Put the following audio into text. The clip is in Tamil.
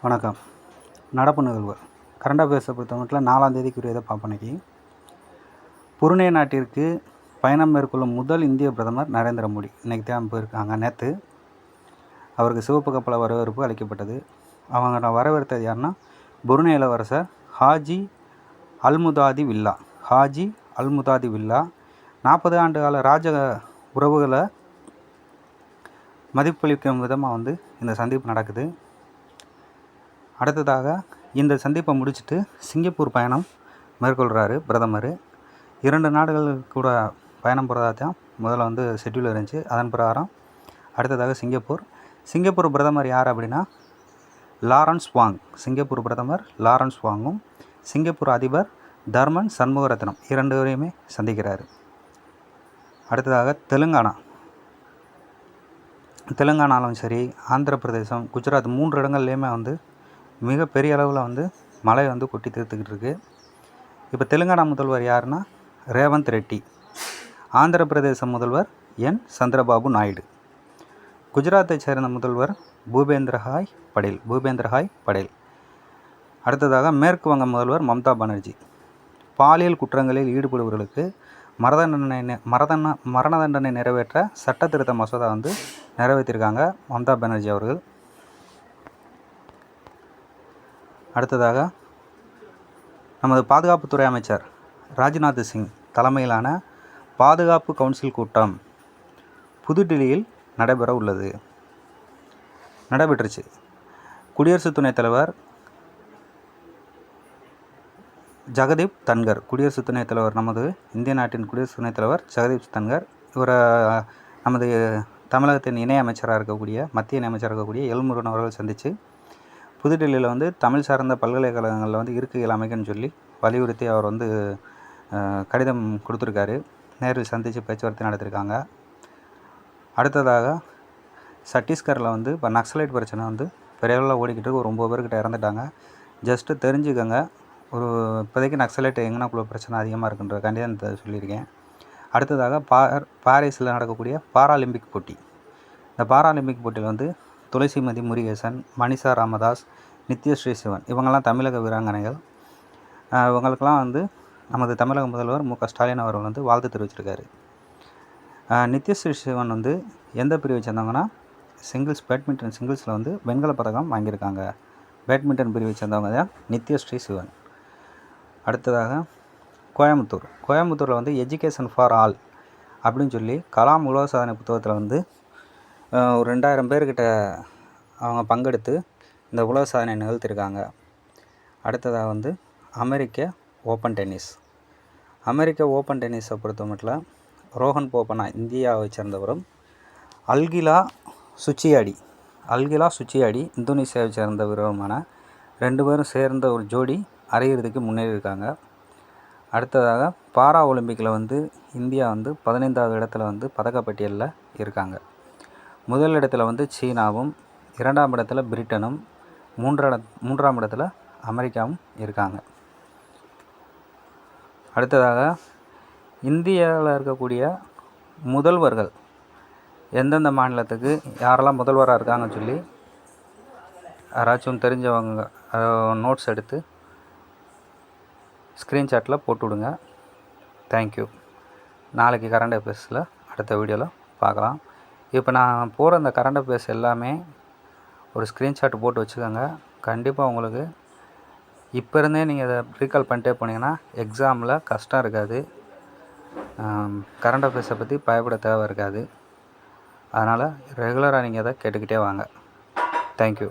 வணக்கம். நடப்பு நிகழ்வு கரண்ட் அஃபேர்ஸை பொறுத்தமட்டில் 4ஆம் தேதிக்குரியதை பார்ப்போம். இன்னைக்கு புருனே நாட்டிற்கு பயணம் மேற்கொள்ளும் முதல் இந்திய பிரதமர் நரேந்திர மோடி இன்றைக்கி தான் போயிருக்காங்க. நேற்று அவருக்கு சிவப்பு கப்பல வரவேற்பு அளிக்கப்பட்டது. அவங்க வரவேற்றது யாருன்னா புருனே இளவரசர் ஹாஜி அல்முதாதி வில்லா. 40 ஆண்டு கால ராஜ உறவுகளை மதிப்பளிக்கும் விதமாக இந்த சந்திப்பு நடக்குது. அடுத்ததாக இந்த சந்திப்பை முடிச்சுட்டு சிங்கப்பூர் பயணம் மேற்கொள்கிறாரு பிரதமர். 2 நாடுகள் கூட பயணம் போகிறதா தான் முதல்ல ஷெட்யூல் இருந்துச்சு. அதன் பிரகாரம் அடுத்ததாக சிங்கப்பூர் பிரதமர் யார் அப்படின்னா லாரன்ஸ் வாங். சிங்கப்பூர் பிரதமர் லாரன்ஸ் வாங்கும் சிங்கப்பூர் அதிபர் தர்மன் சண்முகரத்னம் 2 பேரையுமே சந்திக்கிறார். அடுத்ததாக தெலுங்கானாலும் சரி, ஆந்திர பிரதேசம், குஜராத் 3 இடங்கள்லேயுமே மிகப்பெரிய அளவில் மழை கொட்டி தீர்த்துக்கிட்டு இருக்குது. இப்போ தெலுங்கானா முதல்வர் யாருன்னா ரேவந்த் ரெட்டி. ஆந்திர பிரதேச முதல்வர் என் சந்திரபாபு நாயுடு. குஜராத்தை சேர்ந்த முதல்வர் பூபேந்திரஹாய் படேல். அடுத்ததாக மேற்கு வங்க முதல்வர் மம்தா பானர்ஜி. பாலியல் குற்றங்களில் ஈடுபடுபவர்களுக்கு மரண தண்டனை நிறைவேற்ற சட்ட திருத்த மசோதா நிறைவேற்றியிருக்காங்க மம்தா பானர்ஜி அவர்கள். அடுத்ததாக நமது பாதுகாப்புத்துறை அமைச்சர் ராஜ்நாத் சிங் தலைமையிலான பாதுகாப்பு கவுன்சில் கூட்டம் புதுடில்லியில் நடைபெற்றுச்சு. குடியரசு துணைத் தலைவர் ஜெகதீப் தன்கர், நமது இந்திய நாட்டின் குடியரசு துணைத் தலைவர் ஜெகதீப் தன்கர், இவரை நமது தமிழகத்தின் மத்திய இணை அமைச்சராக இருக்கக்கூடிய எல்முருகன் அவர்கள் சந்தித்து புதுடில்லியில் தமிழ் சார்ந்த பல்கலைக்கழகங்களில் இருக்கைகள் அமைக்கணும்னு சொல்லி வலியுறுத்தி அவர் கடிதம் கொடுத்துருக்காரு. நேரில் சந்தித்து பேச்சுவார்த்தை நடத்திருக்காங்க. அடுத்ததாக சத்தீஸ்கரில் இப்போ நக்சலைட் பிரச்சனை பெரிய அளவில் ஓடிக்கிட்டு ஒரு 9 பேர்கிட்ட இறந்துட்டாங்க. ஜஸ்ட்டு தெரிஞ்சுக்கோங்க, இப்போதைக்கு நக்சலைட் எங்கனாக்குள்ள பிரச்சனை அதிகமாக இருக்குன்றதுக்காண்டி தான் சொல்லியிருக்கேன். அடுத்ததாக பாரிஸில் நடக்கக்கூடிய பாராலிம்பிக் போட்டி. இந்த பாராலிம்பிக் போட்டியில் துளசிமதி முருகேசன், மனிஷா ராமதாஸ், நித்யஸ்ரீ சிவன் இவங்கெல்லாம் தமிழக வீராங்கனைகள். இவங்களுக்கெல்லாம் நமது தமிழக முதல்வர் மு க ஸ்டாலின் அவர்கள் வாழ்த்து தெரிவிச்சிருக்காரு. நித்யஸ்ரீ சிவன் எந்த பிரிவை சேர்ந்தவங்கன்னா பேட்மிண்டன் சிங்கிள்ஸில் வெண்கல பதக்கம் வாங்கியிருக்காங்க. பேட்மிண்டன் பிரிவை சேர்ந்தவங்க தான் நித்யஸ்ரீ சிவன். அடுத்ததாக கோயம்புத்தூரில் எஜுகேஷன் ஃபார் ஆல் அப்படின்னு சொல்லி கலாம் உலக சாதனை புத்தகத்தில் ஒரு 2000 பேர்கிட்ட அவங்க பங்கெடுத்து இந்த உலக சாதனை நிகழ்த்தியிருக்காங்க. அடுத்ததாக அமெரிக்க ஓப்பன் டென்னிஸை பொறுத்த மட்டும் ரோஹன் போபண்ணா இந்தியாவை சேர்ந்தவரும், அல்கிலா சுச்சியாடி இந்தோனேசியாவை சேர்ந்த வீரருமான 2 பேரும் சேர்ந்த ஒரு ஜோடி அரையிறுதிக்கு முன்னேறியிருக்காங்க. அடுத்ததாக பாரா ஒலிம்பிக்கில் இந்தியா 15வது இடத்துல பதக்கப்பட்டியலில் இருக்காங்க. முதல் இடத்துல சீனாவும், 2ஆம் இடத்துல பிரிட்டனும், 3ஆம் இடத்துல அமெரிக்காவும் இருக்காங்க. அடுத்ததாக இந்தியாவில் இருக்கக்கூடிய முதல்வர்கள் எந்தெந்த மாநிலத்துக்கு யாரெல்லாம் முதல்வராக இருக்காங்கன்னு சொல்லி யாராச்சும் தெரிஞ்சவங்க நோட்ஸ் எடுத்து ஸ்க்ரீன்ஷாட்டில் போட்டு விடுங்க. தேங்க்யூ. நாளைக்கு கரண்ட் அஃபேர்ஸில் அடுத்த வீடியோவில் பார்க்கலாம். இப்போ நான் போகிற இந்த கரண்ட் அஃபேர்ஸ் எல்லாமே ஒரு ஸ்க்ரீன்ஷாட் போட்டு வச்சுக்கோங்க. கண்டிப்பாக உங்களுக்கு இப்போ இருந்தே நீங்கள் அதை ரீகால் பண்ணிட்டே போனீங்கன்னா எக்ஸாமில் கஷ்டம் இருக்காது. கரண்ட் அஃபேர்ஸை பற்றி பயப்பட தேவை இருக்காது. அதனால் ரெகுலராக நீங்கள் அதை கேட்டுக்கிட்டே வாங்க. தேங்க்யூ.